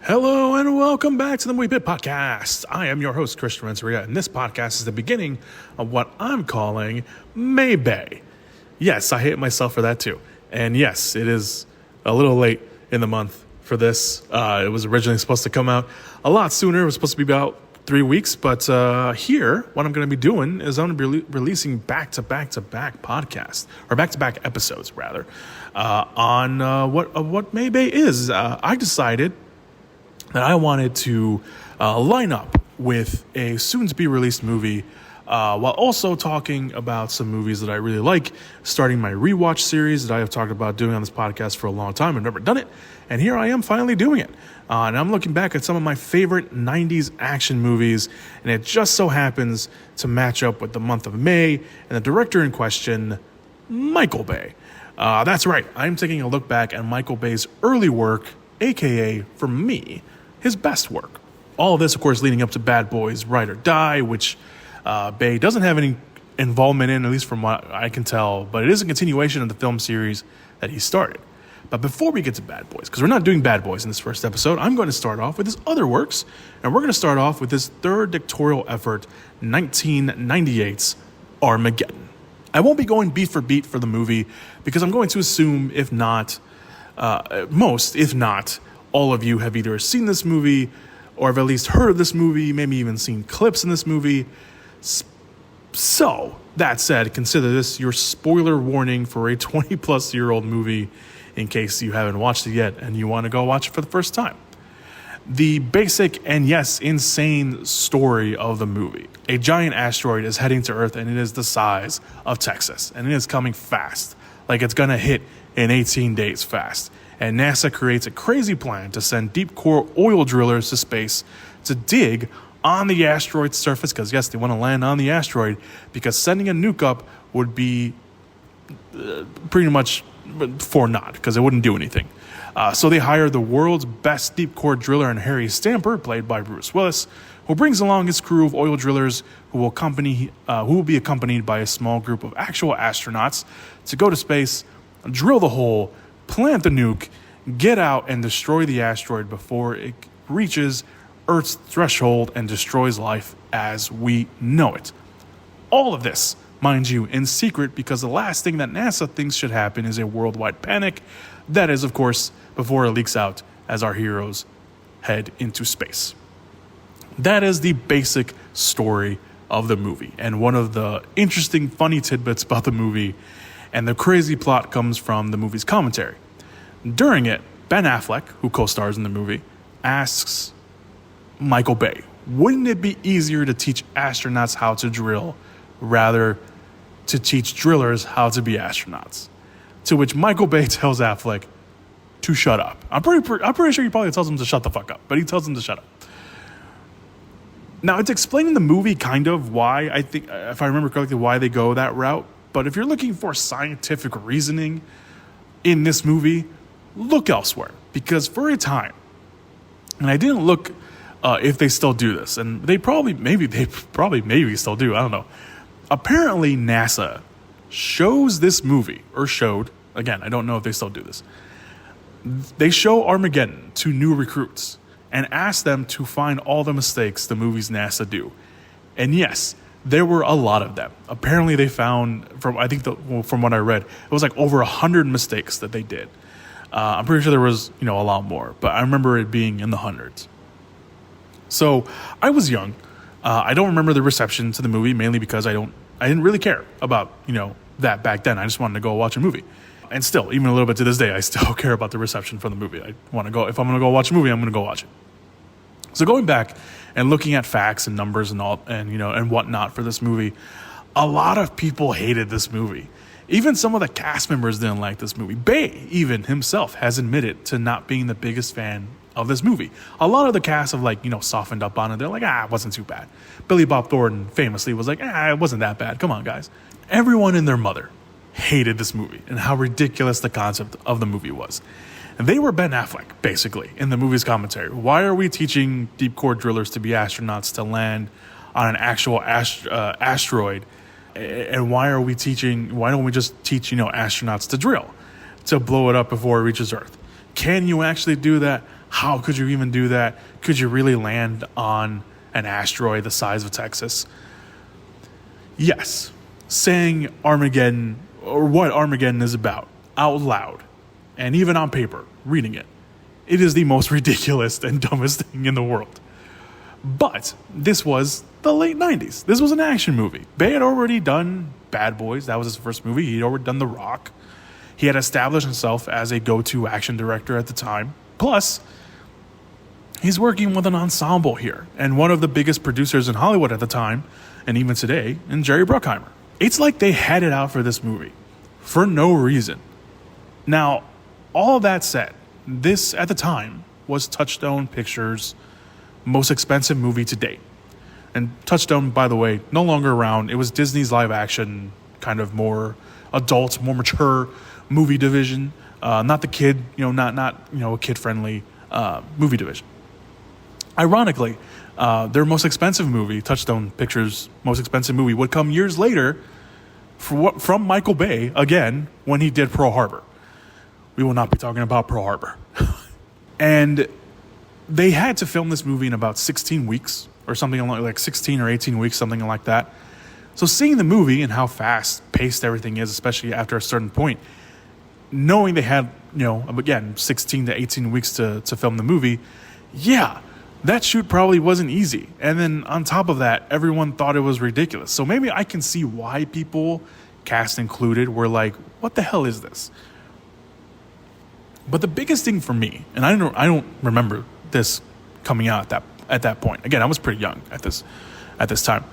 Hello and welcome back to the Movie Bit Podcast. I am your host, Christian Renteria, and this podcast is the beginning of what I'm calling Maybe. Yes, I hate myself for that too. And yes, it is a little late in the month for this. It was originally supposed to come out a lot sooner. It was supposed to be about 3 weeks, but here, what I'm going to be doing is I'm going to be releasing back-to-back podcasts, or back-to-back episodes, rather, on what Maybe is. I decided that I wanted to line up with a soon-to-be-released movie while also talking about some movies that I really like, starting my rewatch series that I have talked about doing on this podcast for a long time. I've never done it, and here I am finally doing it. And I'm looking back at some of my favorite 90s action movies, and it just so happens to match up with the month of May and the director in question, Michael Bay. That's right, I'm taking a look back at Michael Bay's early work, aka, for me, his best work. All of this, of course, leading up to Bad Boys Ride or Die, which Bay doesn't have any involvement in, at least from what I can tell, but it is a continuation of the film series that he started. But before we get to Bad Boys, because we're not doing Bad Boys in this first episode, I'm going to start off with his other works, and we're going to start off with his third directorial effort, 1998's Armageddon. I won't be going beat for beat for the movie, because I'm going to assume, if not all of you have either seen this movie or have at least heard of this movie, maybe even seen clips in this movie. So, that said, consider this your spoiler warning for a 20-plus-year-old movie in case you haven't watched it yet and you want to go watch it for the first time. The basic and, yes, insane story of the movie. A giant asteroid is heading to Earth, and it is the size of Texas, and it is coming fast, like it's going to hit in 18 days fast. And NASA creates a crazy plan to send deep core oil drillers to space to dig on the asteroid's surface, because yes, they want to land on the asteroid, because sending a nuke up would be pretty much for naught, because it wouldn't do anything. So they hire the world's best deep core driller in Harry Stamper, played by Bruce Willis, who brings along his crew of oil drillers who will be accompanied by a small group of actual astronauts to go to space, drill the hole, plant the nuke, get out, and destroy the asteroid before it reaches Earth's threshold and destroys life as we know it. All of this, mind you, in secret, because the last thing that NASA thinks should happen is a worldwide panic. That is, of course, before it leaks out as our heroes head into space. That is the basic story of the movie. And one of the interesting, funny tidbits about the movie and the crazy plot comes from the movie's commentary. During it, Ben Affleck, who co-stars in the movie, asks Michael Bay, wouldn't it be easier to teach astronauts how to drill rather to teach drillers how to be astronauts? To which Michael Bay tells Affleck to shut up. I'm pretty sure he probably tells him to shut the fuck up, but he tells him to shut up. Now, it's explaining the movie kind of why, I think, if I remember correctly, why they go that route. But if you're looking for scientific reasoning in this movie, look elsewhere. Because for a time, and I didn't look if they still do this, and they probably still do, I don't know. Apparently, NASA shows this movie, or showed, again, I don't know if they still do this. They show Armageddon to new recruits and ask them to find all the mistakes the movies NASA do. And yes, there were a lot of them. Apparently they found, from what I read, it was like over 100 mistakes that they did. I'm pretty sure there was, a lot more, but I remember it being in the hundreds. So I was young. I don't remember the reception to the movie, mainly because I didn't really care about, that back then. I just wanted to go watch a movie. And still, even a little bit to this day, I still care about the reception for the movie. If I'm going to go watch a movie, I'm going to go watch it. So going back and looking at facts and numbers and all, and whatnot for this movie, a lot of people hated this movie. Even some of the cast members didn't like this movie. Bay, even himself, has admitted to not being the biggest fan of this movie. A lot of the cast have softened up on it. They're like, it wasn't too bad. Billy Bob Thornton famously was like, it wasn't that bad. Come on, guys. Everyone and their mother hated this movie and how ridiculous the concept of the movie was. And they were Ben Affleck, basically, in the movie's commentary. Why are we teaching deep core drillers to be astronauts to land on an actual asteroid? And why don't we just teach, astronauts to drill, to blow it up before it reaches Earth? Can you actually do that? How could you even do that? Could you really land on an asteroid the size of Texas? Yes, saying Armageddon, or what Armageddon is about, out loud, and even on paper, reading it, it is the most ridiculous and dumbest thing in the world. But this was the late 90s. This was an action movie. Bay had already done Bad Boys. That was his first movie. He'd already done The Rock. He had established himself as a go-to action director at the time. Plus, he's working with an ensemble here, and one of the biggest producers in Hollywood at the time, and even today, and Jerry Bruckheimer. It's like they had it out for this movie, for no reason. Now, all that said, this, at the time, was Touchstone Pictures' most expensive movie to date. And Touchstone, by the way, no longer around. It was Disney's live action, kind of more adult, more mature movie division. Not the kid, not a kid-friendly movie division. Ironically, their most expensive movie, Touchstone Pictures' most expensive movie, would come years later from Michael Bay, again, when he did Pearl Harbor. We will not be talking about Pearl Harbor. And they had to film this movie in about 16 weeks or something like 16 or 18 weeks, something like that. So seeing the movie and how fast-paced everything is, especially after a certain point, knowing they had, again, 16 to 18 weeks to film the movie, yeah, that shoot probably wasn't easy. And then on top of that, everyone thought it was ridiculous. So maybe I can see why people, cast included, were like, what the hell is this? But the biggest thing for me, and I don't remember this coming out at that point. Again, I was pretty young at this time.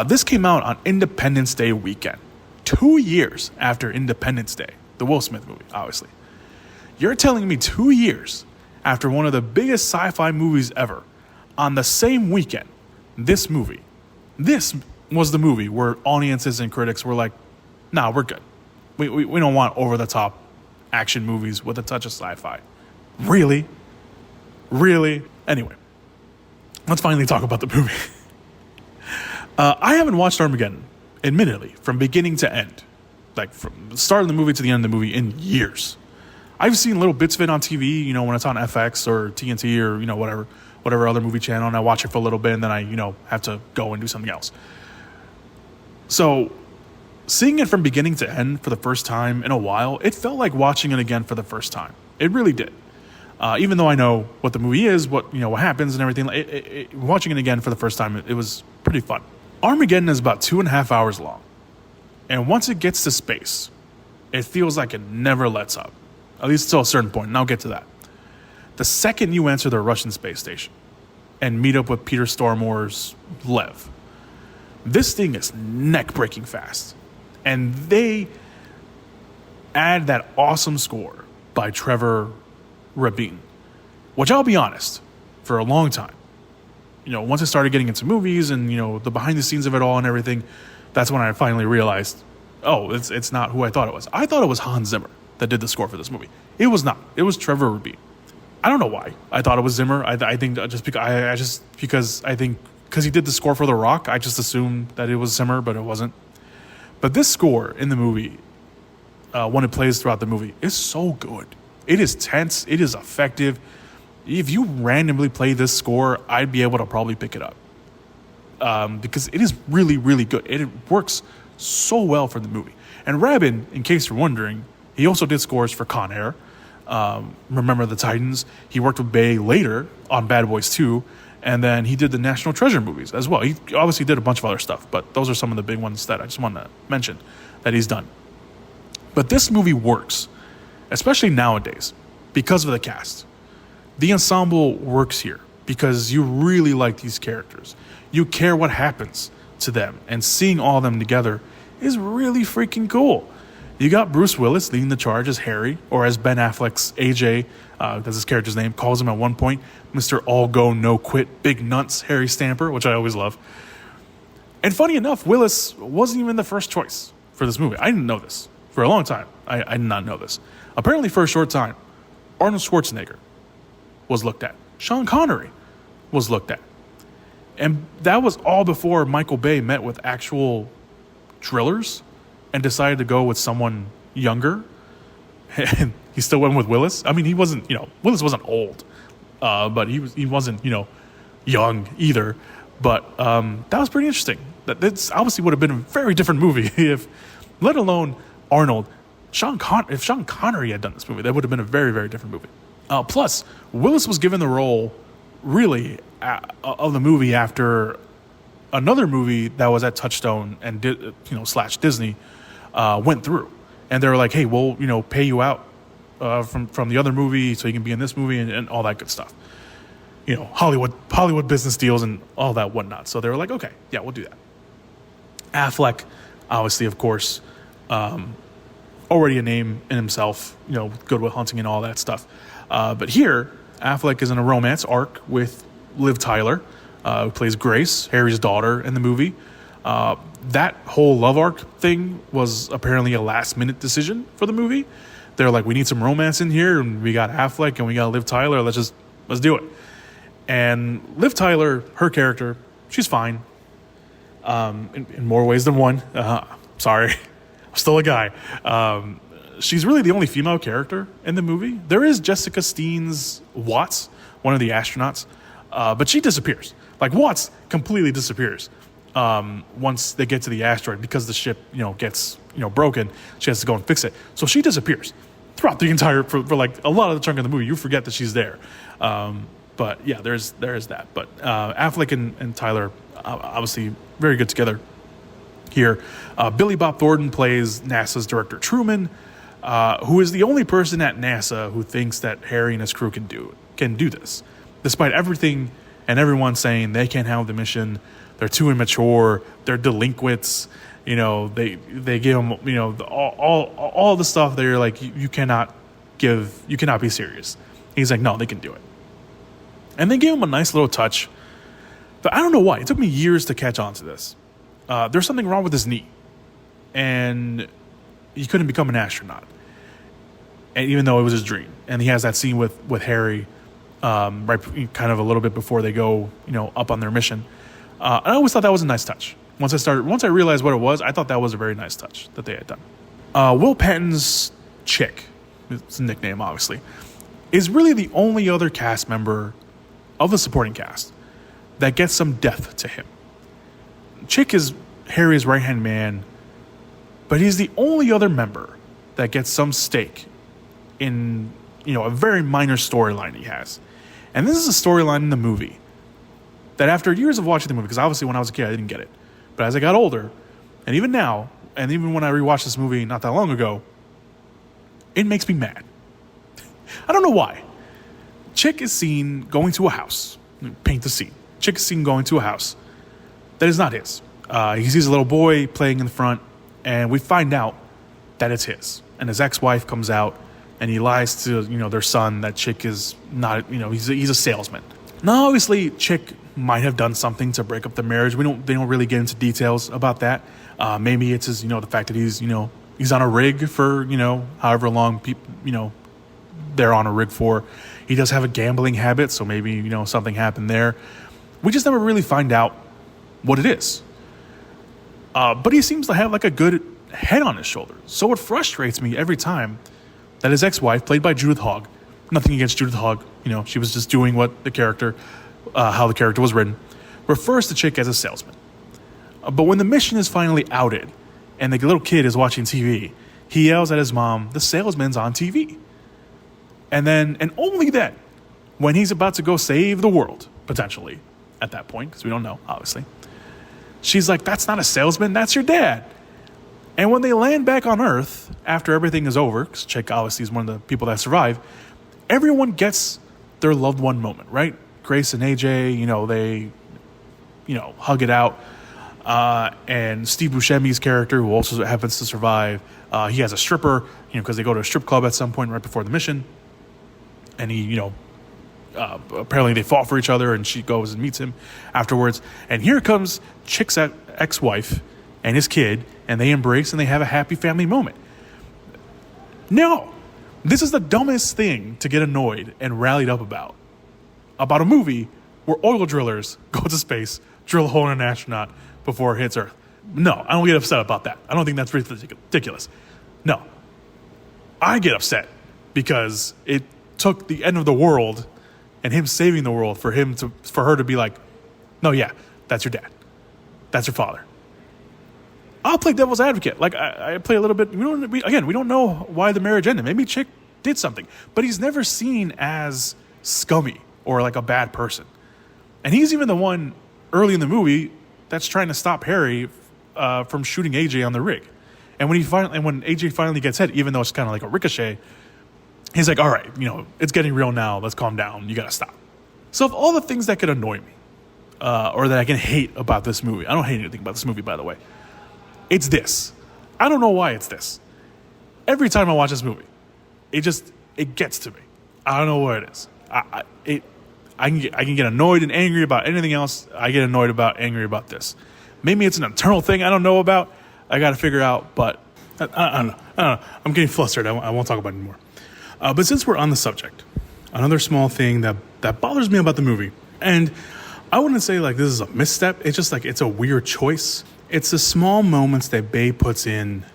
This came out on Independence Day weekend, 2 years after Independence Day, the Will Smith movie, obviously. You're telling me 2 years after one of the biggest sci-fi movies ever, on the same weekend, this was the movie where audiences and critics were like, nah, we're good. We don't want over-the-top action movies with a touch of sci-fi. Really? Anyway, let's finally talk about the movie. I haven't watched Armageddon, admittedly, from beginning to end. Like, from the start of the movie to the end of the movie in years. I've seen little bits of it on TV, when it's on FX or TNT or, whatever other movie channel, and I watch it for a little bit, and then I, have to go and do something else. So, seeing it from beginning to end for the first time in a while, it felt like watching it again for the first time. It really did. Even though I know what the movie is, what happens and everything, watching it again for the first time, it was pretty fun. Armageddon is about 2.5 hours long. And once it gets to space, it feels like it never lets up. At least till a certain point, and I'll get to that. The second you enter the Russian space station and meet up with Peter Stormore's Lev, this thing is neck-breaking fast. And they add that awesome score by Trevor Rabin, which I'll be honest, for a long time, once I started getting into movies and, the behind the scenes of it all and everything, that's when I finally realized, it's not who I thought it was. I thought it was Hans Zimmer that did the score for this movie. It was not. It was Trevor Rabin. I don't know why I thought it was Zimmer. I think because he did the score for The Rock, I just assumed that it was Zimmer, but it wasn't. But this score in the movie, when it plays throughout the movie, is so good. It is tense. It is effective. If you randomly play this score, I'd be able to probably pick it up. Because it is really, really good. It works so well for the movie. And Rabin, in case you're wondering, he also did scores for Con Air, Remember the Titans. He worked with Bay later on Bad Boys 2, and then he did the National Treasure movies as well. He obviously did a bunch of other stuff, but those are some of the big ones that I just want to mention that he's done. But this movie works, especially nowadays, because of the cast. The ensemble works here because you really like these characters. You care what happens to them, and seeing all of them together is really freaking cool. You got Bruce Willis leading the charge as Harry, or as Ben Affleck's AJ, that's his character's name, calls him at one point, Mr. All Go No Quit Big Nuts Harry Stamper, which I always love. And funny enough, Willis wasn't even the first choice for this movie. I didn't know this. For a long time, I did not know this. Apparently, for a short time, Arnold Schwarzenegger was looked at. Sean Connery was looked at. And that was all before Michael Bay met with actual drillers and decided to go with someone younger. And he still went with Willis. I mean, he wasn't, Willis wasn't old but he wasn't, young either. But that was pretty interesting. That's obviously would have been a very different movie if, let alone Arnold, if Sean Connery had done this movie, that would have been a very, very different movie. Plus, Willis was given the role, really, of the movie after another movie that was at Touchstone and / Disney went through, and they were like, "Hey, we'll pay you out from the other movie so you can be in this movie and all that good stuff." Hollywood business deals and all that whatnot. So they were like, "Okay, yeah, we'll do that." Affleck, obviously, of course, already a name in himself. Good Will Hunting and all that stuff. But here, Affleck is in a romance arc with Liv Tyler, who plays Grace, Harry's daughter in the movie. That whole love arc thing was apparently a last-minute decision for the movie. They're like, we need some romance in here, and we got Affleck and we got Liv Tyler. Let's do it. And Liv Tyler, her character, she's fine. In more ways than one. Sorry, I'm still a guy. She's really the only female character in the movie. There is Jessica Steen's Watts, one of the astronauts, but she disappears. Like, Watts completely disappears once they get to the asteroid because the ship, gets broken. She has to go and fix it, so she disappears throughout the entire for like a lot of the chunk of the movie. You forget that she's there. But yeah, there's that. But Affleck and Tyler obviously very good together here. Billy Bob Thornton plays NASA's director Truman, who is the only person at NASA who thinks that Harry and his crew can do this, despite everything and everyone saying they can't handle the mission. They're too immature. They're delinquents. They give them all the stuff. They're like, you cannot be serious. He's like, no, they can do it. And they gave him a nice little touch. But I don't know why. It took me years to catch on to this. There's something wrong with his knee. And he couldn't become an astronaut. And even though it was his dream. And he has that scene with Harry, right, kind of a little bit before they go, up on their mission. And I always thought that was a nice touch. Once I realized what it was, I thought that was a very nice touch that they had done. Will Patton's chick, it's a nickname, obviously, is really the only other cast member of the supporting cast that gets some depth to him. Chick is Harry's right-hand man, but he's the only other member that gets some stake in, a very minor storyline he has. And this is a storyline in the movie that after years of watching the movie, because obviously when I was a kid I didn't get it, but as I got older, and even now, and even when I rewatched this movie not that long ago, it makes me mad. I don't know why. Chick is seen going to a house. Paint the scene. Chick is seen going to a house that is not his. He sees a little boy playing in the front, and we find out that it's his. And his ex-wife comes out, and he lies to their son that Chick is not. He's a salesman. Now, obviously, Chick might have done something to break up the marriage. They don't really get into details about that. Maybe it's his, the fact that he's on a rig for however long they're on a rig for. He does have a gambling habit, so maybe, something happened there. We just never really find out what it is. But he seems to have like a good head on his shoulders. So it frustrates me every time that his ex-wife, played by Judith Hogg, nothing against Judith Hogg, she was just doing what the character, how the character was written, refers to Chick as a salesman. But when the mission is finally outed and the little kid is watching TV, he yells at his mom, "The salesman's on TV." And only then, when he's about to go save the world, potentially, at that point, because we don't know, obviously, she's like, "That's not a salesman, that's your dad." And when they land back on Earth, after everything is over, because Chick obviously is one of the people that survive, everyone gets their loved one moment, right? Grace and AJ, they, hug it out. And Steve Buscemi's character, who also happens to survive, he has a stripper, because they go to a strip club at some point right before the mission. And he, apparently they fall for each other, and she goes and meets him afterwards. And here comes Chick's ex-wife and his kid, and they embrace and they have a happy family moment. No, this is the dumbest thing to get annoyed and rallied up about a movie where oil drillers go to space, drill a hole in an astronaut before it hits Earth. No, I don't get upset about that. I don't think that's ridiculous. No, I get upset because it took the end of the world and him saving the world for her to be like, no, yeah, that's your dad. That's your father. I'll play devil's advocate. Like, I play a little bit. We don't know why the marriage ended. Maybe Chick did something. But he's never seen as scummy or like a bad person. And he's even the one early in the movie that's trying to stop Harry from shooting AJ on the rig. And when AJ finally gets hit, even though it's kind of like a ricochet, he's like, all right, it's getting real now. Let's calm down. You got to stop. So of all the things that could annoy me or that I can hate about this movie, I don't hate anything about this movie, by the way. It's this. I don't know why it's this. Every time I watch this movie, it gets to me. I don't know what it is. I can get annoyed and angry about anything else. I get angry about this. Maybe it's an internal thing I don't know about. I got to figure out, but I don't know. I'm getting flustered. I won't talk about it anymore. But since we're on the subject, another small thing that bothers me about the movie, and I wouldn't say like this is a misstep. It's just like it's a weird choice. It's the small moments that Bay puts in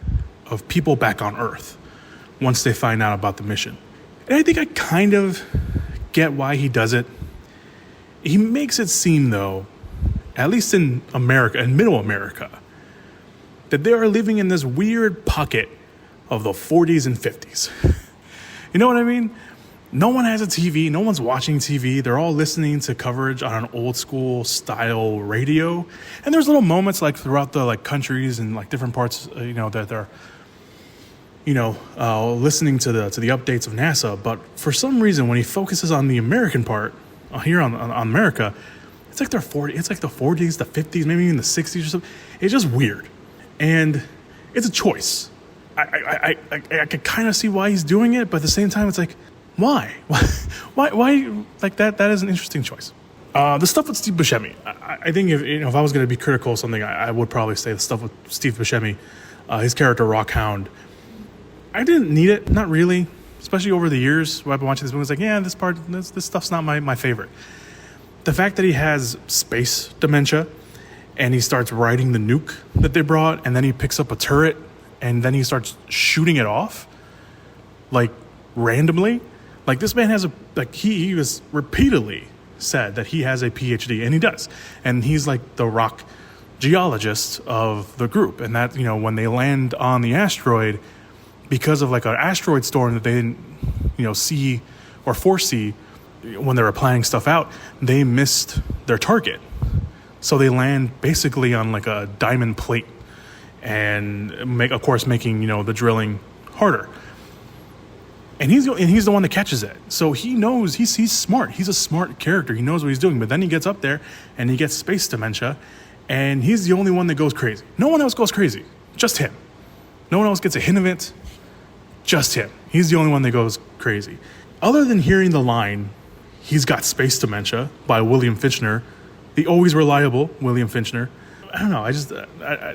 of people back on Earth once they find out about the mission. And I think I kind of get why he does it. He makes it seem, though, at least in America, in middle America, that they are living in this weird pocket of the 40s and 50s. You know what I mean? No one has a TV. No one's watching TV. They're all listening to coverage on an old school style radio. And there's little moments like throughout the like countries and like different parts, that they're, listening to the updates of NASA. But for some reason, when he focuses on the American part here on America, it's like it's like the 40s, the 50s, maybe even the 60s or something. It's just weird. And it's a choice. I could kind of see why he's doing it, but at the same time, it's like, why? Why? Like that is an interesting choice. The stuff with Steve Buscemi, I think if I was going to be critical of something, I would probably say the stuff with Steve Buscemi, his character Rockhound. I didn't need it, not really, especially over the years where I've been watching this movie. It's like, yeah, this stuff's not my favorite. The fact that he has space dementia and he starts riding the nuke that they brought, and then he picks up a turret and then he starts shooting it off, like randomly. Like this man has he was repeatedly said that he has a PhD, and he does. And he's like the rock geologist of the group. And that, when they land on the asteroid, because of like an asteroid storm that they didn't, see or foresee when they were planning stuff out, they missed their target. So they land basically on like a diamond plate and making, the drilling harder. And he's the one that catches it. So he knows, he's smart. He's a smart character. He knows what he's doing. But then he gets up there and he gets space dementia, and he's the only one that goes crazy. No one else goes crazy. Just him. No one else gets a hint of it. Just him. He's the only one that goes crazy. Other than hearing the line, "He's got space dementia" by William Fichtner, the always reliable William Fichtner. I don't know.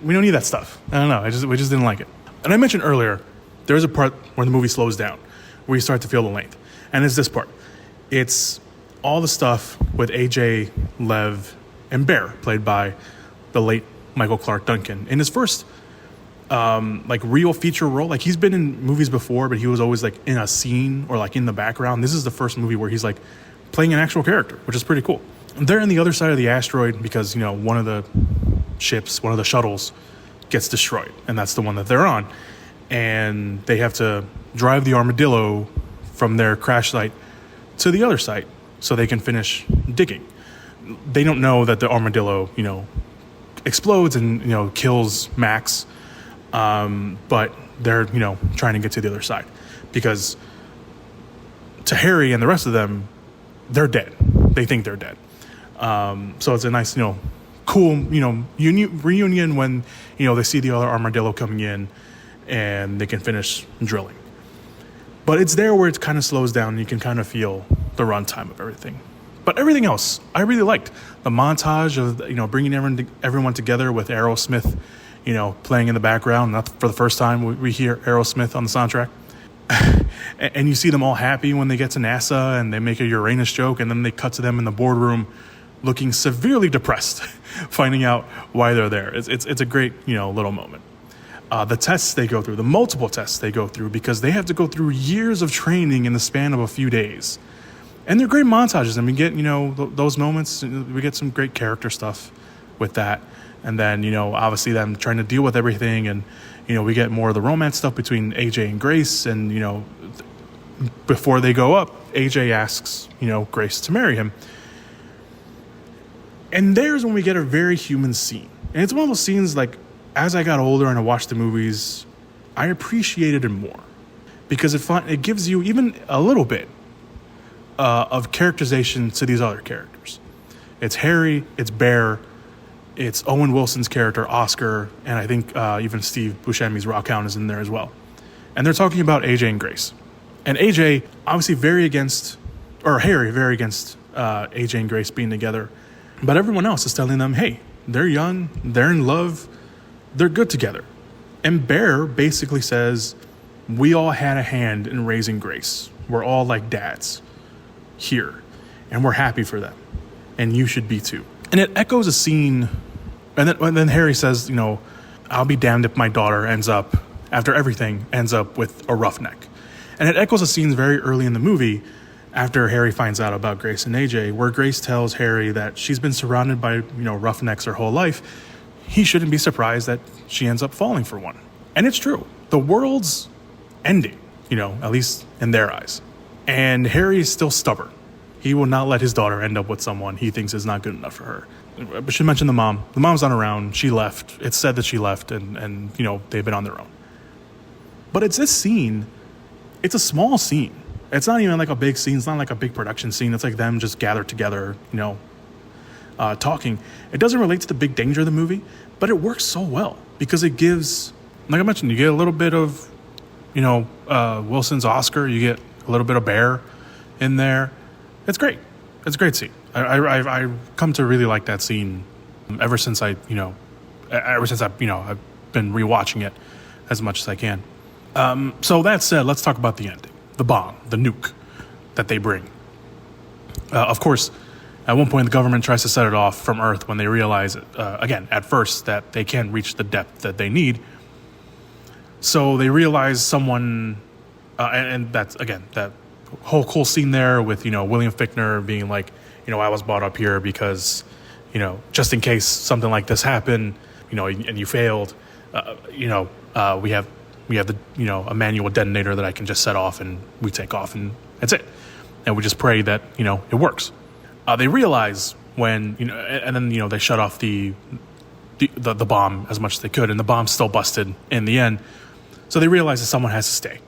We don't need that stuff. I don't know. We just didn't like it. And I mentioned earlier, there's a part where the movie slows down, where you start to feel the length. And it's this part. It's all the stuff with AJ, Lev, and Bear, played by the late Michael Clark Duncan. In his first real feature role, like he's been in movies before, but he was always like in a scene or like in the background. This is the first movie where he's like playing an actual character, which is pretty cool. They're on the other side of the asteroid because, one of the ships, one of the shuttles gets destroyed, and that's the one that they're on. And they have to drive the Armadillo from their crash site to the other site so they can finish digging. They don't know that the Armadillo, explodes and, kills Max. But they're, trying to get to the other side because to Harry and the rest of them, they're dead. They think they're dead. So it's a nice, cool, reunion when, they see the other Armadillo coming in and they can finish drilling. But it's there where it kind of slows down and you can kind of feel the runtime of everything. But everything else, I really liked. The montage of, bringing everyone together with Aerosmith, playing in the background. Not for the first time we hear Aerosmith on the soundtrack. And you see them all happy when they get to NASA and they make a Uranus joke, and then they cut to them in the boardroom looking severely depressed, finding out why they're there. It's a great, little moment. The tests they go through, the multiple tests they go through, because they have to go through years of training in the span of a few days. And they're great montages, and we get, those moments, we get some great character stuff with that. And then, obviously them trying to deal with everything, and, we get more of the romance stuff between AJ and Grace, and, before they go up, AJ asks, Grace to marry him. And there's when we get a very human scene. And it's one of those scenes, like, as I got older and I watched the movies, I appreciated it more. Because it gives you even a little bit of characterization to these other characters. It's Harry, it's Bear, it's Owen Wilson's character, Oscar, and I think even Steve Buscemi's Rockhound is in there as well. And they're talking about AJ and Grace. And AJ, obviously Harry very against AJ and Grace being together. But everyone else is telling them, hey, they're young, they're in love, they're good together. And Bear basically says, we all had a hand in raising Grace. We're all like dads here, and we're happy for them. And you should be too. And it echoes a scene, and then Harry says, I'll be damned if my daughter after everything, ends up with a roughneck. And it echoes a scene very early in the movie, after Harry finds out about Grace and AJ, where Grace tells Harry that she's been surrounded by, roughnecks her whole life. He shouldn't be surprised that she ends up falling for one. And it's true. The world's ending, at least in their eyes. And Harry is still stubborn. He will not let his daughter end up with someone he thinks is not good enough for her. But should mention the mom. The mom's not around. She left. It's said that she left, and they've been on their own. But it's this scene. It's a small scene. It's not even like a big scene. It's not like a big production scene. It's like them just gathered together, talking. It doesn't relate to the big danger of the movie, but it works so well because it gives, like I mentioned, you get a little bit of, Wilson's Oscar. You get a little bit of Bear in there. It's great. It's a great scene. I've come to really like that scene ever since I've been rewatching it as much as I can. So that said, let's talk about the ending. The bomb, the nuke that they bring. Of course, at one point the government tries to set it off from Earth when they realize, again, at first, that they can't reach the depth that they need. So they realize someone, and that's, again, that whole cool scene there with, William Fichtner being like, I was brought up here because, just in case something like this happened, and you failed, we have the, a manual detonator that I can just set off and we take off and that's it. And we just pray that, it works. They realize when, and then, they shut off the bomb as much as they could, and the bomb's still busted in the end. So they realize that someone has to stay.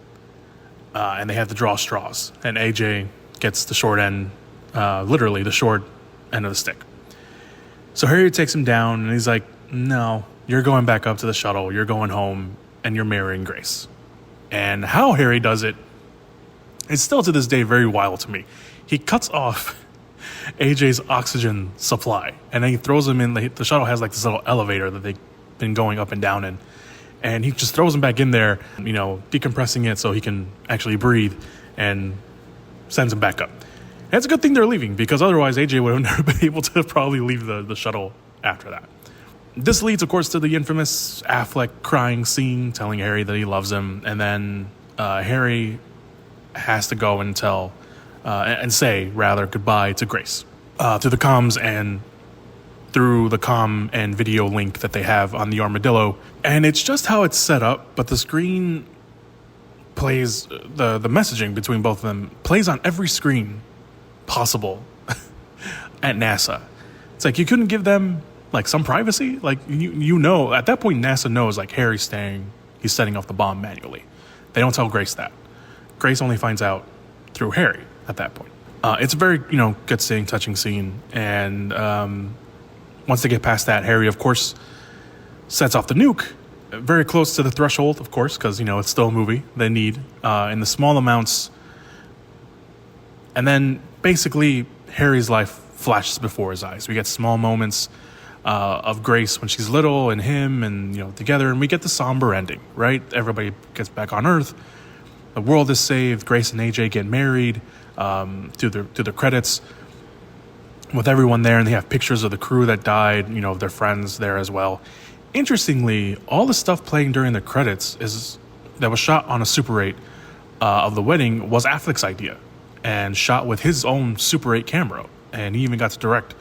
And they have to draw straws. And AJ gets the short end, literally the short end of the stick. So Harry takes him down and he's like, no, you're going back up to the shuttle. You're going home. And you're marrying Grace. And how Harry does it is still to this day very wild to me. He cuts off AJ's oxygen supply, and then he throws him in. The shuttle has like this little elevator that they've been going up and down in. And he just throws him back in there, decompressing it so he can actually breathe, and sends him back up. And it's a good thing they're leaving, because otherwise AJ would have never been able to probably leave the shuttle after that. This leads, of course, to the infamous Affleck crying scene, telling Harry that he loves him, and then Harry has to go and say goodbye to Grace through the comms and through the comm and video link that they have on the Armadillo. And it's just how it's set up, but the screen plays the messaging between both of them plays on every screen possible at NASA. It's like you couldn't give them like some privacy. Like at that point NASA knows like Harry's staying, he's setting off the bomb manually. They don't tell Grace that. Grace only finds out through Harry at that point. It's a very good scene, touching scene, and once they get past that, Harry of course sets off the nuke very close to the threshold, of course, because it's still a movie. They need in the small amounts, and then basically Harry's life flashes before his eyes. We get small moments of Grace when she's little, and him, and together, and we get the somber ending. Right, everybody gets back on Earth. The world is saved. Grace and AJ get married. To the credits with everyone there, and they have pictures of the crew that died. Of their friends there as well. Interestingly, all the stuff playing during the credits that was shot on a Super 8 of the wedding was Affleck's idea. and shot with his own Super 8 camera. And he even got to direct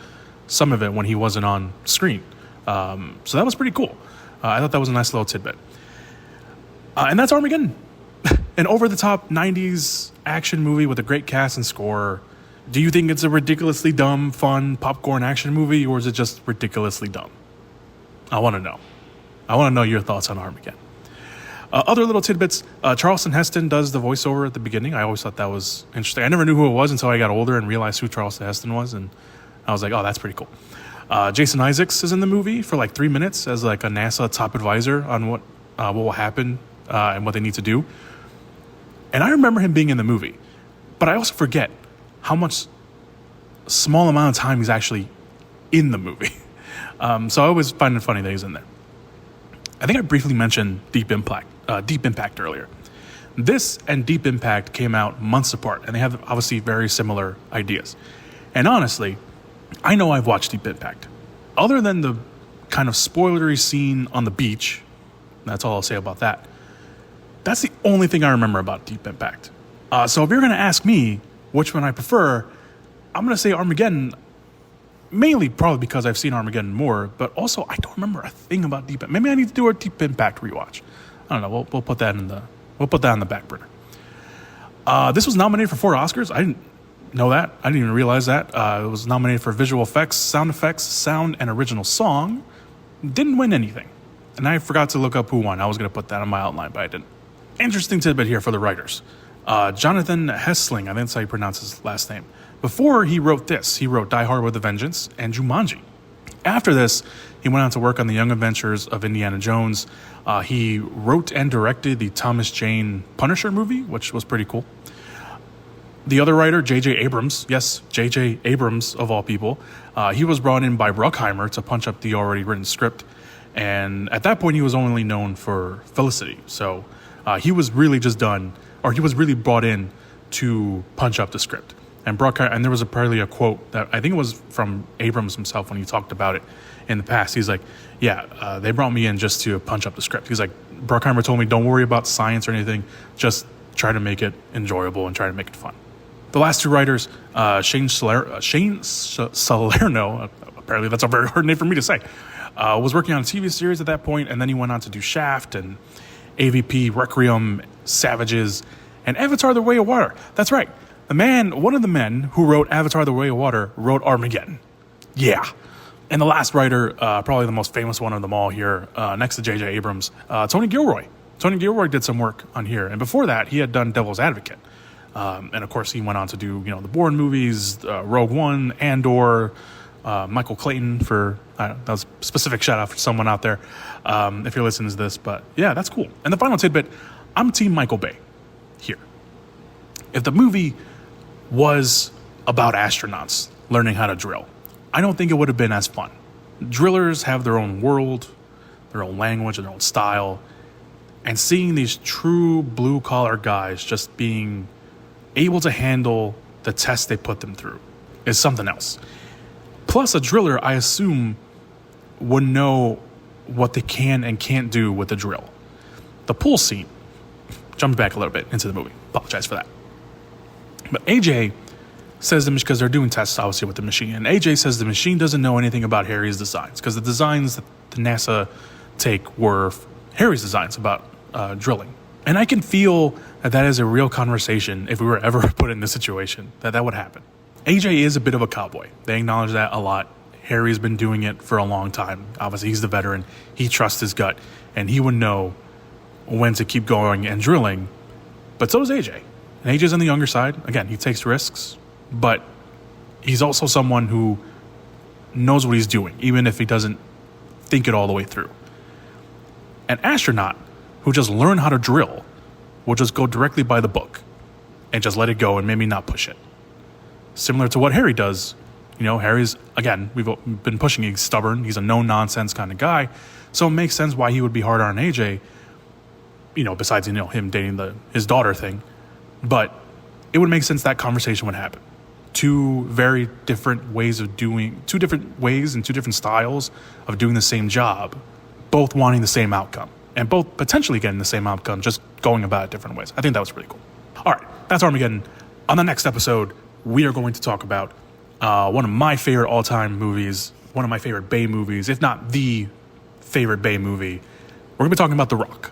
some of it when he wasn't on screen. So that was pretty cool. I thought that was a nice little tidbit. And that's Armageddon. An over-the-top 90s action movie with a great cast and score. Do you think it's a ridiculously dumb, fun, popcorn action movie, or is it just ridiculously dumb? I want to know. I want to know your thoughts on Armageddon. Other little tidbits. Charlton Heston does the voiceover at the beginning. I always thought that was interesting. I never knew who it was until I got older and realized who Charlton Heston was, and I was like, oh, that's pretty cool. Jason Isaacs is in the movie for like 3 minutes as like a NASA top advisor on what will happen and what they need to do. And I remember him being in the movie, but I also forget how much small amount of time he's actually in the movie. So I always find it funny that he's in there. I think I briefly mentioned Deep Impact earlier. This and Deep Impact came out months apart, and they have obviously very similar ideas. And honestly, I know I've watched Deep Impact. Other than the kind of spoilery scene on the beach, that's all I'll say about that. That's the only thing I remember about Deep Impact. So if you're going to ask me which one I prefer, I'm going to say Armageddon, mainly probably because I've seen Armageddon more, but also I don't remember a thing about Deep Impact. Maybe I need to do a Deep Impact rewatch. I don't know. We'll put that on the back burner. This was nominated for 4 Oscars. I didn't know that. I didn't even realize that. It was nominated for visual effects, sound, and original song. Didn't win anything. And I forgot to look up who won. I was going to put that on my outline, but I didn't. Interesting tidbit here for the writers. Jonathan Hessling, I think that's how you pronounce his last name. Before he wrote this, he wrote Die Hard with a Vengeance and Jumanji. After this, he went on to work on The Young Adventures of Indiana Jones. He wrote and directed the Thomas Jane Punisher movie, which was pretty cool. The other writer, J.J. Abrams, yes, J.J. Abrams of all people, he was brought in by Bruckheimer to punch up the already written script. And at that point, he was only known for Felicity. So he was really brought in to punch up the script. And there was apparently a quote that I think it was from Abrams himself when he talked about it in the past. He's like, yeah, they brought me in just to punch up the script. He's like, Bruckheimer told me, don't worry about science or anything. Just try to make it enjoyable and try to make it fun. The last 2 writers, Shane Salerno, apparently that's a very hard name for me to say, was working on a TV series at that point, and then he went on to do Shaft and AVP, Requiem, Savages, and Avatar: The Way of Water. That's right. One of the men who wrote Avatar: The Way of Water wrote Armageddon. Yeah. And the last writer, probably the most famous one of them all here, next to J.J. Abrams, Tony Gilroy. Tony Gilroy did some work on here. And before that, he had done Devil's Advocate. And of course, he went on to do, the Bourne movies, Rogue One, Andor, Michael Clayton that was a specific shout out for someone out there, if you're listening to this. But yeah, that's cool. And the final tidbit, I'm Team Michael Bay here. If the movie was about astronauts learning how to drill, I don't think it would have been as fun. Drillers have their own world, their own language, their own style, and seeing these true blue-collar guys just being able to handle the tests they put them through is something else. Plus, a driller, I assume, would know what they can and can't do with the drill. The pool scene, jumped back a little bit into the movie, apologize for that. But AJ says because they're doing tests, obviously, with the machine. And AJ says the machine doesn't know anything about Harry's designs, because the designs that the NASA take were Harry's designs about drilling. And I can feel that is a real conversation if we were ever put in this situation, that would happen. AJ is a bit of a cowboy. They acknowledge that a lot. Harry's been doing it for a long time. Obviously, he's the veteran. He trusts his gut, and he would know when to keep going and drilling. But so does AJ. And AJ's on the younger side. Again, he takes risks, but he's also someone who knows what he's doing, even if he doesn't think it all the way through. An astronaut who just learned how to drill will just go directly by the book and just let it go and maybe not push it. Similar to what Harry does. Harry's, again, we've been pushing, he's stubborn, he's a no-nonsense kind of guy, so it makes sense why he would be harder on AJ, besides, him dating his daughter thing. But it would make sense that conversation would happen. 2 very different ways and 2 different styles of doing the same job, both wanting the same outcome, and both potentially getting the same outcome, just going about it different ways. I think that was pretty cool. All right, that's Armageddon. On the next episode, we are going to talk about one of my favorite all-time movies, one of my favorite Bay movies, if not the favorite Bay movie. We're going to be talking about The Rock.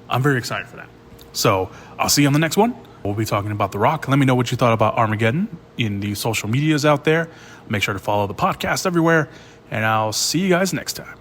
I'm very excited for that. So I'll see you on the next one. We'll be talking about The Rock. Let me know what you thought about Armageddon in the social medias out there. Make sure to follow the podcast everywhere, and I'll see you guys next time.